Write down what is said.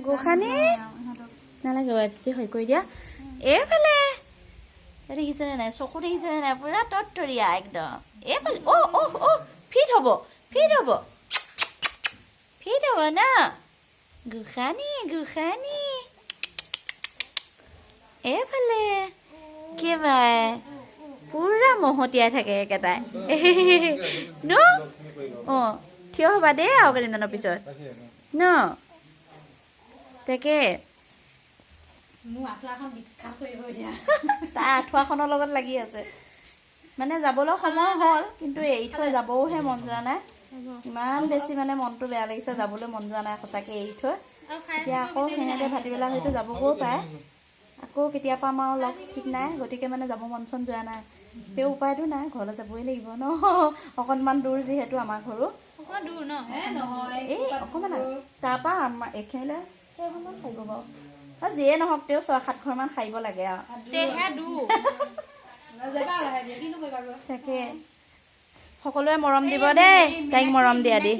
গোখানি নালাগে ৱেবষ্টি হৈ কৰি দিয়া এইফালে দেখিছেনে নাই চকু দেখিছেনে নাই পুৰা তৰতৰীয়া একদম এইফালে অ ফিট হ'ব না গোখানি এইফালে কিবা পুৰা মহতিয়াই থাকে একেটাই ন থিয় হ'বা দেই আৰু কেইদিনমানৰ পিছত ন তাকে তাৰ আঁঠুৱাখনৰ লগত লাগি আছে মানে যাবলৈ সময় হ'ল কিন্তু এৰি থৈ যাবওহে মন যোৱা নাই ইমান বেছি মানে মনটো বেয়া লাগিছে যাবলৈ মন যোৱা নাই সঁচাকৈ এৰি থৈ এতিয়া আকৌ সিহঁতে ভাটিবেলা হয়তো যাবগৈও পাৰে আকৌ কেতিয়াবা আমাৰ লগ ঠিক নাই গতিকে মানে যাব মন চন যোৱা নাই সেই উপায়তো নাই ঘৰলৈ যাবই লাগিব ন অকণমান দূৰ যিহেতু আমাৰ ঘৰো এই অকণমান তাৰপৰা আমাৰ এইখিনিলৈ সেইখনত খাৰিব বাৰু যিয়ে নহওক তেওঁ 6-7 ঘৰমান খাৰিব লাগে আৰু তাকে সকলোৱে মৰম দিব দেই তাইক মৰম দিয়া দেই